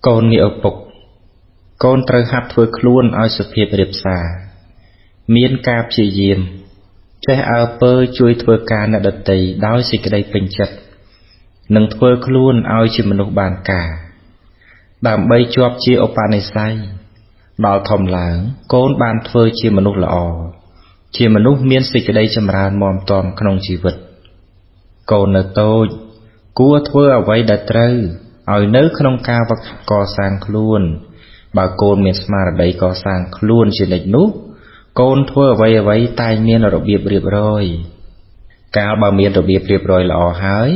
កូនងាកឪពុកកូនត្រូវហាត់ធ្វើខ្លួនឲ្យសុភាពរៀបសារមានការព្យាយាមចេះអើពើជួយធ្វើការអ្នកដទៃដោយសេចក្តីពេញចិត្តនិងធ្វើខ្លួនឲ្យជាមនុស្សបានការដើម្បីជាប់ជាឧបនិស្ស័យដល់ធំឡើងកូនបានធ្វើជាមនុស្សល្អជាមនុស្សមានសេចក្តីចម្រើនមាំទាំក្នុងជីវិតកូននៅតូចគួរធ្វើអ្វីដែលត្រូវឲ្យនៅក្នុងការវឹកហាត់កសាងខ្លួនបើកូនមានស្មារតីកសាងខ្លួនជានិច្ចនោះកូនធ្វើអ្វីតែងមានរបៀបរៀបរយកាលបើមានរបៀបរៀបរយល្អហើយ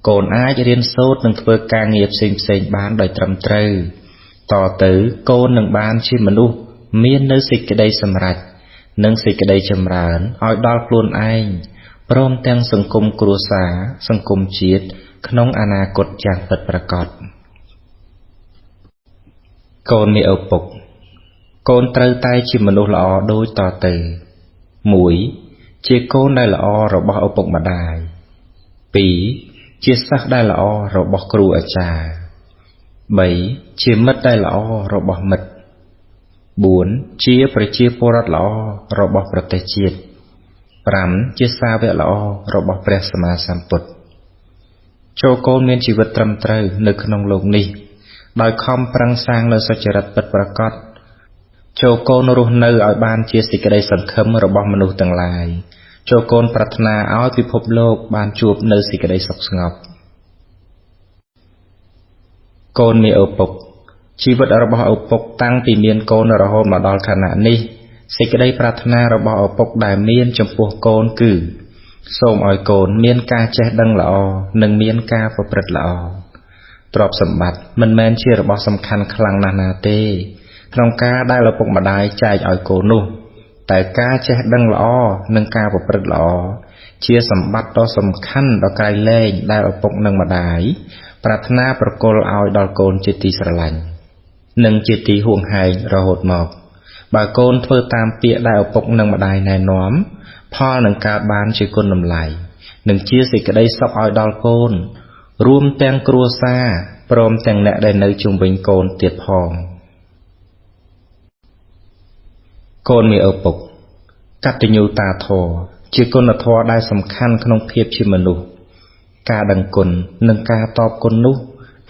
កូនអាចរៀនសូត្រនិងធ្វើការងារផ្សេងបានដោយត្រឹមត្រូវតទៅកូននឹងបានជាមនុស្សមាននៅសេចក្តីសម្រេចនិងសេចក្តីចម្រើនឲ្យដល់ខ្លួនឯងព្រមទាំងសង្គមគ្រួសារសង្គមជាតិក្នុងអនាគតយ៉ាងពិតប្រាកដកូនមានឪពុកកូនត្រូវតែជាមនុស្សល្អដូចតទៅ 1. ជាកូនដែលល្អរបស់ឪពុកម្ដាយ 2. ជាសិស្សដែលល្អរបស់គ្រូអាចារ្យ 3. ជាមិត្តដែលល្អរបស់មិត្ត 4. ជាប្រជាពលរដ្ឋល្អរបស់ប្រទេសជាតិ 5. ជាសាវកល្អរបស់ព្រះសម្មាសម្ពុទ្ធចូលកូនមានជីវិតត្រឹមត្រូវនៅក្នុងលោកនេះដោយខំប្រឹងសាងនូវសុចរិតពិតប្រាកដចូលកូនរស់នៅឲ្យបានជាសេចក្តីសង្ឃឹមរបស់មនុស្សទាំងឡាយចូលកូនប្រាថ្នាឲ្យពិភពលោកបានជួបនៅសេចក្តីសុខស្ងប់កូនមានឪពុកជីវិតរបស់ឪពុកតាំងពីមានកូនរហូតមកដល់ខណៈនេះសេចក្តីប្រាថ្នារបស់ឪពុកដែលមានចំពោះកូនគឺសូមឲ្យកូនមានការចេះដឹងល្អនិងមានការប្រព្រឹត្តល្អទ្រព្យសម្បត្តិមិនមែនជារបស់សំខាន់ខ្លាំងណាស់ណាទេក្នុងការដែលឪពុកម្ដាយចែកឲ្យកូននោះតែការចេះដឹងល្អនិងការប្រព្រឹត្តល្អជាសម្បត្តិដ៏សំខាន់ដ៏ក្រៃលែងដែលឪពុកនិងម្ដាយប្រាថ្នាប្រគល់ឲ្យដល់កូនជាទីស្រឡាញ់និងជាទីហួងហែងរហូតមកបើកូនធ្វើតាមពាក្យដែលឪពុកនិងម្ដាយណែនាំផលនឹងកើតបានជាគុណតម្លៃនិងជាសេចក្តីសុខឲ្យដល់កូនរួមទាំងគ្រួសារព្រមទាំងអ្នកដែលនៅជុំវិញកូនទៀតផងកូនមានឪពុកកតញ្ញូតាធម៌ជាគុណធម៌ដែលសំខាន់ក្នុងភាពជាមនុស្សការដឹងគុណនិងការតបគុណនោះ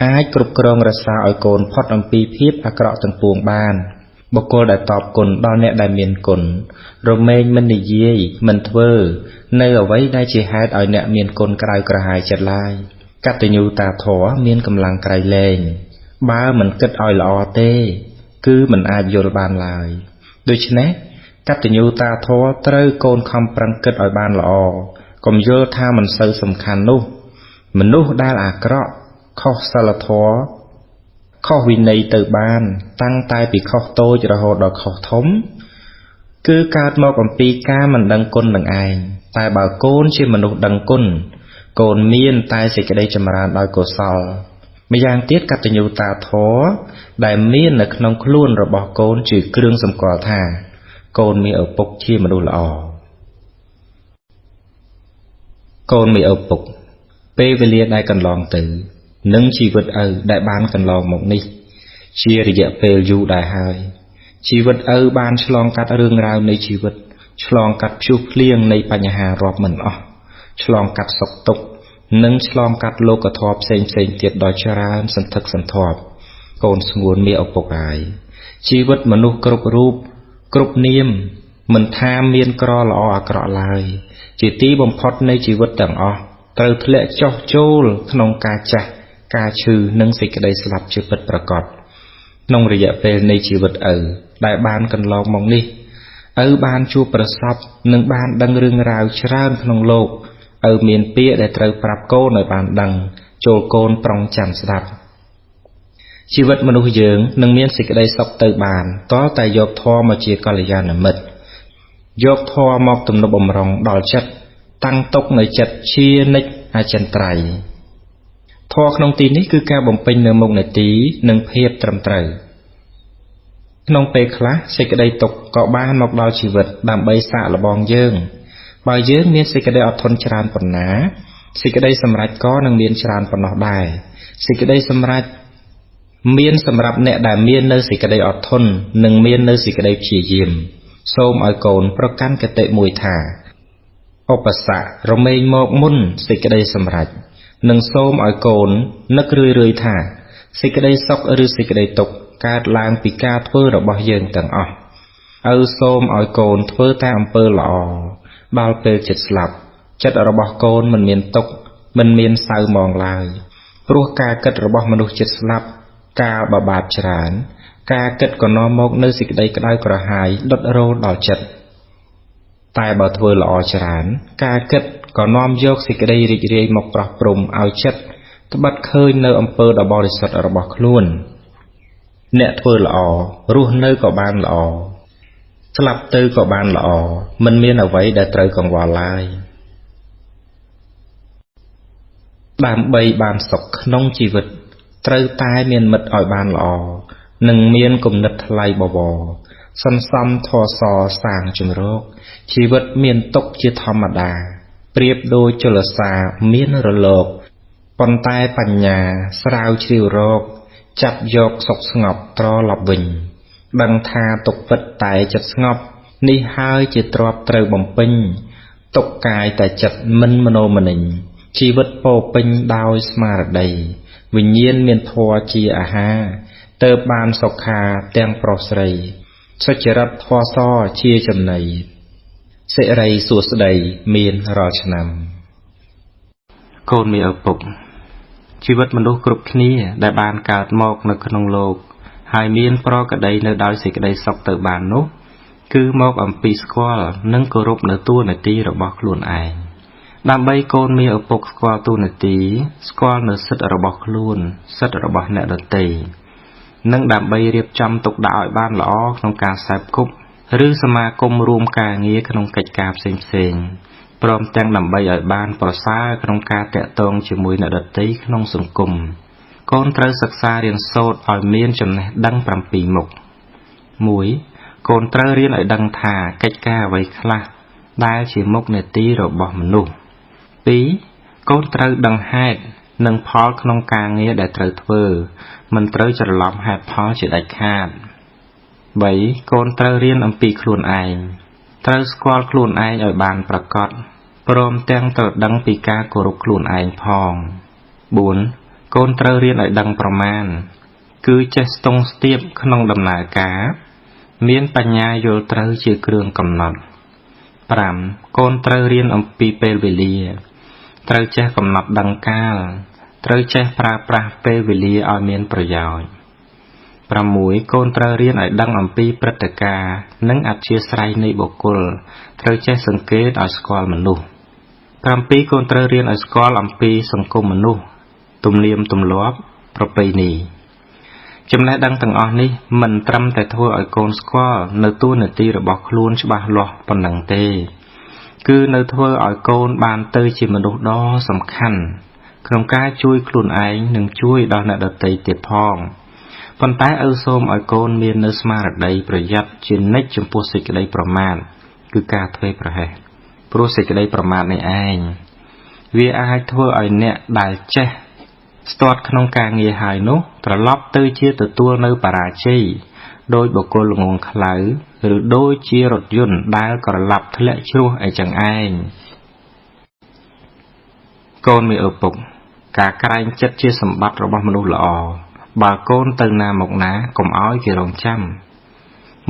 អាចគ្រប់គ្រងរក្សាឲ្យកូនផុតអំពីភាពអាក្រក់ទាំងពួងបានបុគ្គលដែលតបគុណដល់អ្នកដែលមានគុណរមែងមិននិយាយមិនធ្វើនៅអ្វីដែលជាហេតុឲ្យអ្នកមានគុណក្រៅក្រហាយចិត្តឡើយកតញ្ញូតាធម៌មានកម្លាំងក្រៃលែងបើមិនគិតឲ្យល្អទេគឺមិនអាចយល់បានឡើយដូច្នេះកតញ្ញូតាធម៌ត្រូវកូនខំប្រឹងគិតឲ្យបានល្អកុំយល់ថាមិនសូវសំខាន់នោះមនុស្សដែលអាក្រក់ខុសសិលធម៌ខុសវិន័យទៅបានតាំងតែពីខុសតូចរហូតដល់ខុសធំគឺកើតមកអំពីការមិនដឹងគុណនឹងឯងតែបើកូនជាមនុស្សដឹងគុណកូនមានតែសេចក្តីចម្រើនដោយកុសលម្យ៉ាងទៀតកតញ្ញូតាធម៌ដែលមាននៅក្នុងខ្លួនរបស់កូនជាគ្រឿងសម្គាល់ថាកូនមានឪពុកជាមនុស្សល្អកូនមានឪពុកពេលវេលាដែលកន្លងទៅនិងជីវិតឪដែលបានកន្លងមកនេះជារយៈពេលយូរដែរហើយជីវិតឪបានឆ្លងកាត់រឿងរ៉ាវនៃជីវិតឆ្លងកាត់ព្យុះភ្លៀងនៃបញ្ហារាប់មិនអស់ឆ្លងកាត់សុខទុក្ខនិងឆ្លងកាត់លោកធម៌ផ្សេងទៀតដ៏ច្រើនសន្ធឹកសន្ធាប់កូនស្ងួនមានឪពុកហើយជីវិតមនុស្សគ្រប់រូបគ្រប់នាមមិនថាមានក្រល្អអាក្រក់ឡើយជាទីបំផុតនៃជីវិតទាំងអស់ត្រូវធ្លាក់ចុះចូលក្នុងការចាស់ការឈឺនិងសេចក្តីស្លាប់ជាពិតប្រាកដក្នុងរយៈពេលនៃជីវិតឪដែលបានកន្លងមកនេះឪបានជួបប្រសពនិងបានដឹងរឿងរ៉ាវច្រើនក្នុងលោកឪមានពាក្យដែលត្រូវប្រាប់កូនឲ្យបានដឹងចូលកូនប្រុងចាំស្ដាប់ជីវិតមនុស្សយើងនឹងមានសេចក្តីសុខទៅបានតើតែយកធម៌មកជាកល្យាណមិត្តយកធម៌មកទំនុកបំរុងដល់ចិត្តតាំងទុកនៅចិត្តជានិច្ចអចិន្ត្រៃយ៍ធម៌ក្នុងទីនេះគឺការបំពេញនៅមុខនេតិនិងភាពត្រឹមត្រូវក្នុងពេលខ្លះសេចក្តីទុក្ខក៏បានមកដល់ជីវិតដើម្បីសាកល្បងយើងបើយើងមានសេចក្តីអត់ធន់ច្រើនប៉ុណ្ណាសេចក្តីសម្រេចក៏នឹងមានច្រើនប៉ុណ្ណោះដែរសេចក្តីសម្រេច មានសម្រាប់អ្នកដែលមាននៅសេចក្តីអត់ធន់និងមាននៅសេចក្តីព្យាយាមសូមឲ្យកូនប្រកាន់គតិមួយថាឧបសគ្គរមែងមកមុនសេចក្តីសម្រេចនិងសូមឲ្យកូននឹករឿយៗថាសេចក្តីសុខឬសេចក្តីទុក្ខកើតឡើងពីការធ្វើរបស់យើងទាំងអស់ឪសូមឲ្យកូនធ្វើតែអំពើល្អដល់ពេលចិត្តស្លាប់ចិត្តរបស់កូនមិនមានទុក្ខមិនមានសៅហ្មងឡើយព្រោះការគិតរបស់មនុស្សចិត្តស្លាប់កាលបបាបច្រើនការគិតក៏នាំមកនៅសេចក្តីក្តៅក្រហាយដុតរោលដល់ចិត្តតែបើធ្វើល្អច្រើនការគិតក៏នាំយកសេចក្តីរីករាយមកប្រោះព្រំឲ្យចិត្តត្បិតឃើញនៅអំពើដ៏បរិសុទ្ធរបស់ខ្លួនអ្នកធ្វើល្អរស់នៅក៏បានល្អស្លាប់ទៅក៏បានល្អមិនមានអ្វីដែលត្រូវកង្វល់ឡើយដើម្បីបានសុខក្នុងជីវិតត្រូវតែមានមិត្តឲ្យបានល្អនិងមានគំនិតថ្លៃបវរសន្សំធម៌សសាងជំរកជីវិតមានទុក្ខជាធម្មតាប្រៀបដូចជលសាមានរលកប៉ុន្តែបញ្ញាស្រាវជ្រាវរកចាប់យកសុខស្ងប់ត្រឡប់វិញដឹងថាទុក្ខពិតតែចិត្តស្ងប់នេះហើយជាទ្រព្យត្រូវបំពេញទុក្ខកាយតែចិត្តមិនមនោមនិញជីវិតពោពេញដោយស្មារតីវិញ្ញាណមានធម៌ជាអាហារទើបបានសុខាទាំងប្រុសស្រីសុចរិតធម៌សជាចំណីសិរីសួស្តីមានរាល់ឆ្នាំកូនមានឪពុកជីវិតមនុស្សគ្រប់គ្នាដែលបានកើតមកនៅក្នុងលោកហើយមានប្រក្រតីនៅដោយសេចក្តីសុខទៅបាននោះគឺមកអំពីស្គាល់និងគោរពនៅតួនាទីរបស់ខ្លួនឯងដើម្បីកូនមានឪពុកស្គាល់តួនាទីស្គាល់នៅសិទ្ធិរបស់ខ្លួនសិទ្ធិរបស់អ្នកដទៃនិងដើម្បីរៀបចំទុកដាក់ឲ្យបានល្អក្នុងការសេពគប់ឬសមាគមរួមការងារក្នុងកិច្ចការផ្សេងៗព្រមទាំងដើម្បីឲ្យបានប្រសើរក្នុងការតាក់ទងជាមួយអ្នកដទៃក្នុងសង្គមកូនត្រូវសិក្សារៀនសូត្រឲ្យមានចំណេះដឹង7មុខ 1. កូនត្រូវរៀនឲ្យដឹងថាកិច្ចការអ្វីខ្លះដែលជាមុខនេតិរបស់មនុស្ស 2. កូនត្រូវដឹងហេតុនិងផលក្នុងការងារដែលត្រូវធ្វើមិនត្រូវច្រឡំហេតុផលជាដាច់ខាត 3. កូនត្រូវរៀនអំពីខ្លួនឯងត្រូវស្គាល់ខ្លួនឯងឲ្យបានប្រាកដព្រមទាំងត្រូវដឹងពីការគោរពខ្លួនឯងផង 4. កូនត្រូវរៀនឲ្យដឹងប្រមាណគឺចេះស្ទង់ស្ទាបក្នុងដំណើរការមានបញ្ញាយល់ត្រូវជាគ្រឿងកំណត់ 5. កូនត្រូវរៀនអំពីពេលវេលាត្រូវចេះកំណត់ដឹងកាលត្រូវចេះប្រើប្រាស់ពេលវេលាឲ្យមានប្រយោជន៍ 6. កូនត្រូវរៀនឲ្យដឹងអំពីព្រឹត្តិការណ៍និងអធ្យាស្រ័យនៃបុគ្គលត្រូវចេះសង្កេតឲ្យស្គាល់មនុស្ស 7. កូនត្រូវរៀនឲ្យស្គាល់អំពីសង្គមមនុស្សទំនៀមទម្លាប់ប្រពៃណីចំណេះដឹងទាំងអស់នេះមិនត្រឹមតែធ្វើឲ្យកូនស្គាល់នៅតួនាទីរបស់ខ្លួនច្បាស់លាស់ប៉ុណ្ណឹងទេគឺនៅធ្វើឲ្យកូនបានទៅជាមនុស្សដ៏សំខាន់ក្នុងការជួយខ្លួនឯងនិងជួយដល់អ្នកដទៃទៀតផងប៉ុន្តែឪសូមឲ្យកូនមាននៅស្មារតីប្រយ័ត្នជានិច្ចចំពោះសេចក្តីប្រមាទគឺការធ្វេសប្រហែសព្រោះសេចក្តីប្រមាទនេះឯងវាអាចធ្វើឲ្យអ្នកដែលចេះស្ទាត់ក្នុងការងារហើយនោះត្រឡប់ទៅជាទទួលនៅបរាជ័យដោយបុគ្គលល្ងងខ្លៅឬដូចជារថយន្តដែលក្រឡាប់ធ្លាក់ជ្រោះអីចឹងឯងកូនមានឪពុកការក្រែងចិត្តជាសម្បត្តិរបស់មនុស្សល្អបើកូនទៅណាមកណាកុំឲ្យគេរងចាំ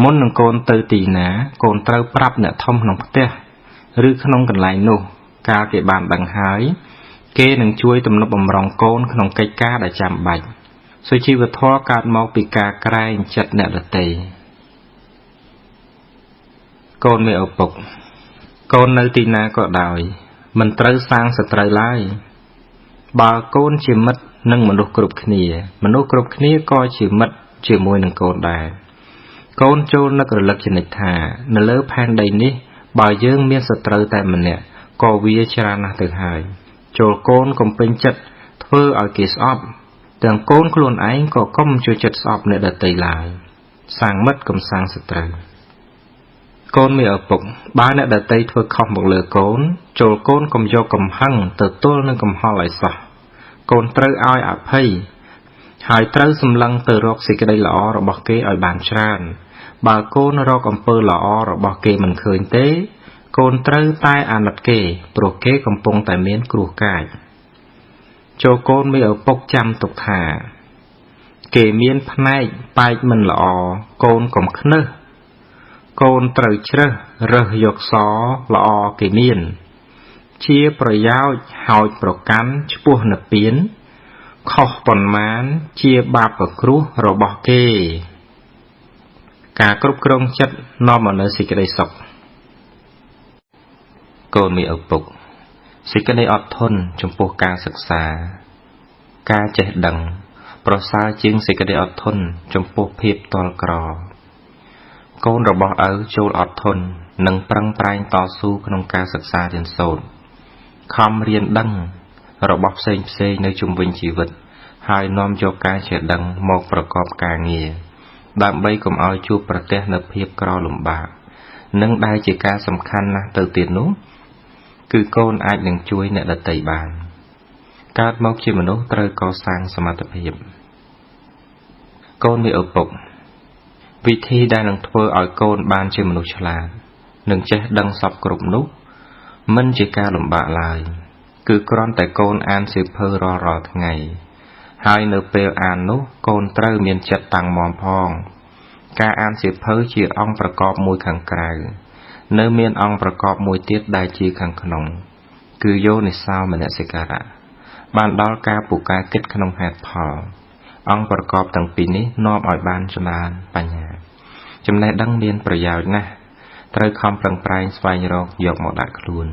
មុននឹងកូនទៅទីណាកូនត្រូវប្រាប់អ្នកធំក្នុងផ្ទះឬក្នុងកន្លែងនោះកាលគេបានដឹងហើយគេនឹងជួយទំនុកបម្រុងកូនក្នុងកិច្ចការដែលចាំបាច់សុជីវធម៌កើតមកពីការក្រែងចិត្តអ្នកដទៃកូនមានឪពុកកូននៅទីណាក៏ដោយមិនត្រូវសាងសត្រូវឡើយបើកូនជាមិត្តនឹងមនុស្សគ្រប់គ្នាមនុស្សគ្រប់គ្នាក៏ជាមិត្តជាមួយនឹងកូនដែរកូនចូលនឹករលឹកជានិច្ចថានៅលើផែនដីនេះបើយើងមានសត្រូវតែម្នាក់ក៏វាច្រើនណាស់ទៅហើយចូលកូនកុំពេញចិត្តធ្វើឲ្យគេស្អប់ទាំងកូនខ្លួនឯងក៏កុំចូលចិត្តស្អប់អ្នកដទៃឡើយសាងមិត្តកុំសាងសត្រូវកូនមានឪពុកបើអ្នកដទៃធ្វើខុសមកលើកូនចូលកូនកុំយកកំហឹងទៅទល់នឹងកំហល់ឲ្យសោះកូនត្រូវឲ្យអភ័យ ហើយត្រូវសម្លឹងទៅរកសេចក្តីល្អរបស់គេឲ្យបានច្រើនបើកូនរកអំពើល្អរបស់គេមិនឃើញទេកូនត្រូវតែអាណិតគេព្រោះគេកំពុងតែមានគ្រោះកាចចូលកូនមេឪពុកចាំទុកថាគេមានផ្នែកបែកមិនល្អកូនកុំខ្នើសកូនត្រូវជ្រើសរើសយកសល្អគេមានជាប្រយោជន៍ហោចប្រកាន់ឆ្ពោះនិព្វានខុសប៉ុន្មានជាបាបគ្រោះរបស់គេការគ្រប់គ្រងចិត្តនាំមកនូវសេចក្តីសុខកូនមេឪពុកសេចក្តីអត់ធន់ចំពោះការសិក្សាការចេះដឹងប្រសើរជាងសេចក្តីអត់ធន់ចំពោះភាពតល់ក្រកូនរបស់ឪចូលអត់ធន់និងប្រឹងប្រែងតស៊ូក្នុងការសិក្សារៀនសូត្រខំរៀនដឹងរបស់ផ្សេងនៅជុំវិញជីវិតហើយនាំយកការចេះដឹងមកប្រកបការងារដើម្បីកុំឲ្យជួបប្រទះនូវភាពក្រលំបាកនិងដែលជាការសំខាន់ណាស់ទៅទៀតនោះគឺកូនអាចនឹងជួយអ្នកដទៃបានកើតមកជាមនុស្សត្រូវកសាងសមត្ថភាពកូនមេឪពុកវិធីដែលនឹងធ្វើឲ្យកូនបានជាមនុស្សឆ្លាតនិងចេះដឹងសពគ្រប់នោះមិនជាការលំបាកឡើយគឺគ្រាន់តែកូនអានសៀវភៅរាល់ថ្ងៃហើយនៅពេលអាននោះកូនត្រូវមានចិត្តតាំងមាំផងការអានសៀវភៅជាអង្គប្រកបមួយខាងក្រៅនៅមានអង្គប្រកបមួយទៀតដែលជាខាងក្នុងគឺយោនិសោមនសិការៈបានដល់ការពូកែគិតក្នុងហេតុផលអង្គប្រកបទាំងពីរនេះនាំឲ្យបានច្រើនបញ្ញាចំណេះដឹងមានប្រយោជន៍ណាស់ត្រូវខំប្រឹងប្រែងស្វែងរកយកមកដាក់ខ្លួន